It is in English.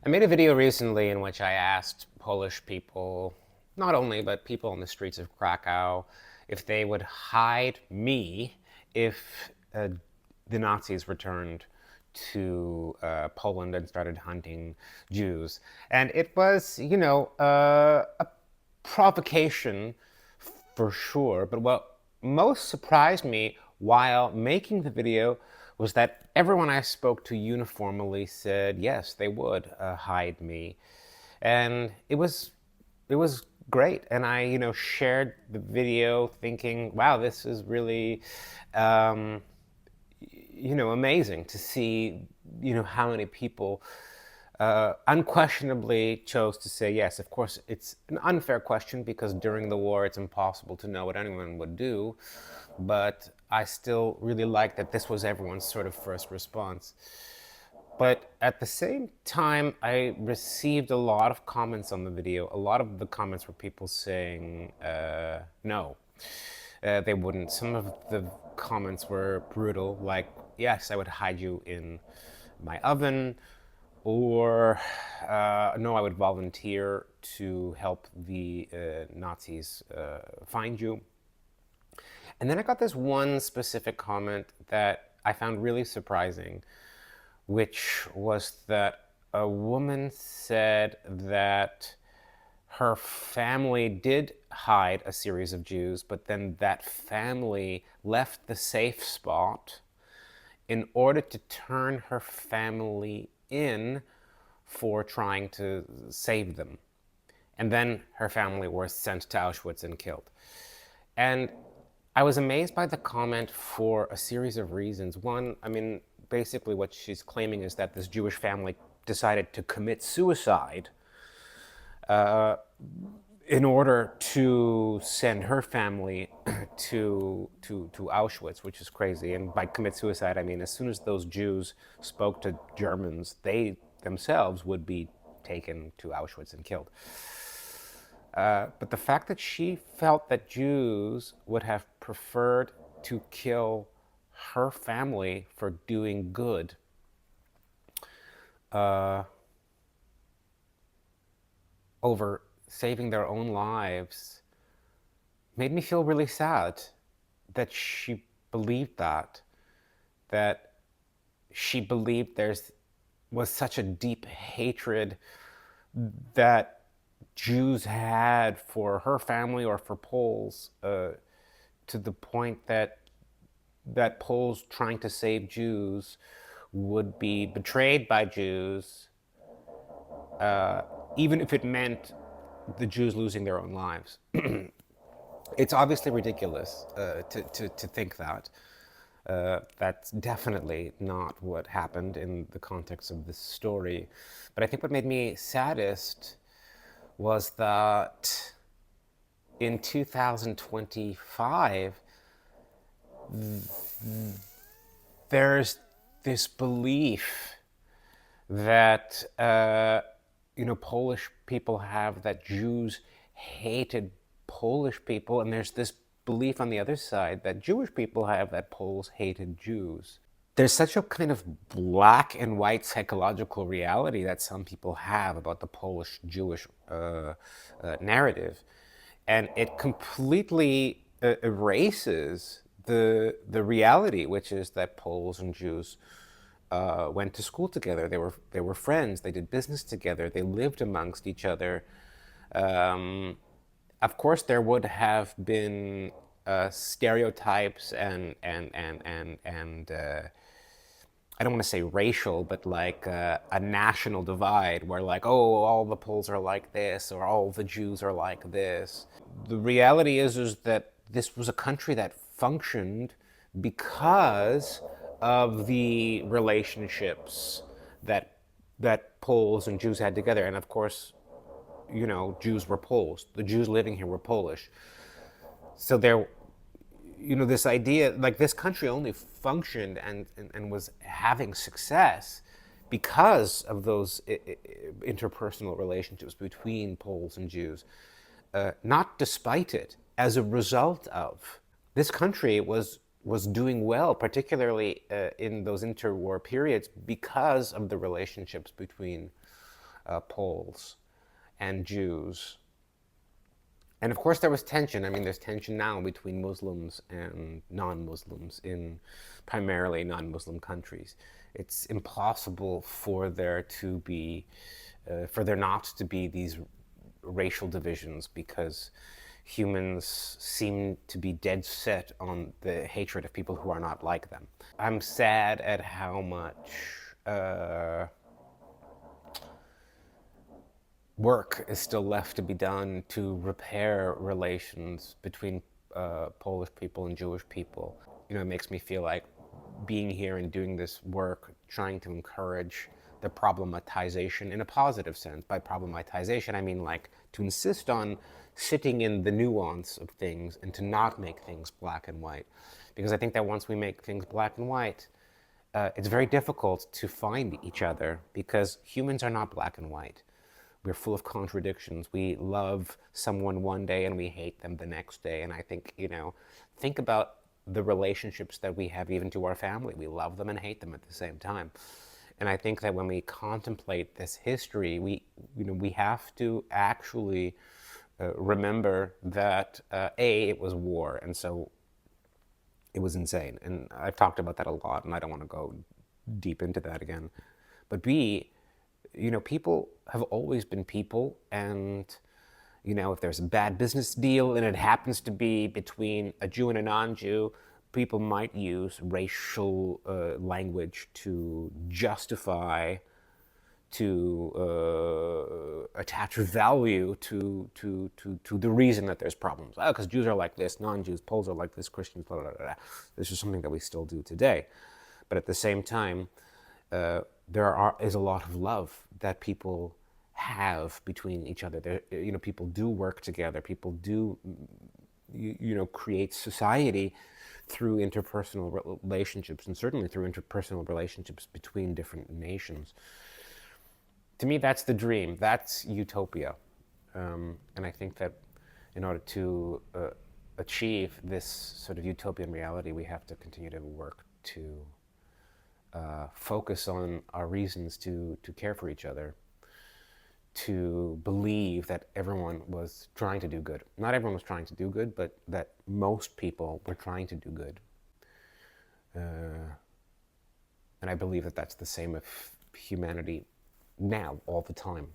I made a video recently in which I asked Polish people, not only, but people on the streets of Krakow, if they would hide me if the Nazis returned to Poland and started hunting Jews. And it was, a provocation for sure. But what most surprised me while making the video was that everyone I spoke to uniformly said yes, they would hide me, and it was great. And I, shared the video, thinking, wow, this is really, um, amazing to see, how many people unquestionably chose to say yes. Of course, it's an unfair question because during the war it's impossible to know what anyone would do, but I still really like that this was everyone's sort of first response. But at the same time, I received a lot of comments on the video. A lot of the comments were people saying no, they wouldn't. Some of the comments were brutal, like, yes, I would hide you in my oven, or no, I would volunteer to help the Nazis find you. And then I got this one specific comment that I found really surprising, which was that a woman said that her family did hide a series of Jews, but then that family left the safe spot in order to turn her family in for trying to save them. And then her family were sent to Auschwitz and killed. And I was amazed by the comment for a series of reasons. One, I mean, basically what she's claiming is that this Jewish family decided to commit suicide in order to send her family to Auschwitz, which is crazy. And by commit suicide, I mean as soon as those Jews spoke to Germans, they themselves would be taken to Auschwitz and killed. But the fact that she felt that Jews would have preferred to kill her family for doing good over saving their own lives made me feel really sad that she believed that she believed was such a deep hatred that Jews had for her family or for Poles, to the point that Poles trying to save Jews would be betrayed by Jews, even if it meant the Jews losing their own lives. It's obviously ridiculous to think that. That's definitely not what happened in the context of this story. But I think what made me saddest was that in 2025, there's this belief that Polish people have, that Jews hated Polish people, and there's this belief on the other side that Jewish people have, that Poles hated Jews. There's such a kind of black and white psychological reality that some people have about the Polish Jewish narrative, and it completely erases the reality, which is that Poles and Jews went to school together. They were friends. They did business together. They lived amongst each other. Of course, there would have been stereotypes and I don't want to say racial, but like a national divide where, like, oh, all the Poles are like this, or all the Jews are like this. The reality is that this was a country that functioned because of the relationships that Poles and Jews had together. And of course, Jews were Poles. The Jews living here were Polish. So there, this idea, like, this country only functioned and was having success because of those interpersonal relationships between Poles and Jews, not despite it, as a result of. This country was doing well, particularly in those interwar periods, because of the relationships between Poles and Jews. And of course, there was tension. I mean, there's tension now between Muslims and non-Muslims in primarily non-Muslim countries. It's impossible for there not to be these racial divisions because humans seem to be dead set on the hatred of people who are not like them. I'm sad at how much work is still left to be done to repair relations between Polish people and Jewish people. It makes me feel like being here and doing this work, trying to encourage the problematization in a positive sense. By problematization, I mean like to insist on sitting in the nuance of things and to not make things black and white. Because I think that once we make things black and white, it's very difficult to find each other because humans are not black and white. We're full of contradictions. We love someone one day and we hate them the next day. And I think, think about the relationships that we have even to our family. We love them and hate them at the same time. And I think that when we contemplate this history, we have to actually remember that it was war, and so it was insane. And I've talked about that a lot, and I don't want to go deep into that again. But B, people have always been people, and if there's a bad business deal and it happens to be between a Jew and a non-Jew, people might use racial language to justify, to attach value to the reason that there's problems. Oh, because Jews are like this, non-Jews, Poles are like this, Christians, blah, blah, blah, blah. This is something that we still do today. But at the same time, there is a lot of love that people have between each other. People do work together. People do, create society through interpersonal relationships, and certainly through interpersonal relationships between different nations. To me, that's the dream. That's utopia. And I think that in order to achieve this sort of utopian reality, we have to continue to work to focus on our reasons to care for each other, to believe that everyone was trying to do good. Not everyone was trying to do good, but that most people were trying to do good. And I believe that that's the same of humanity now, all the time.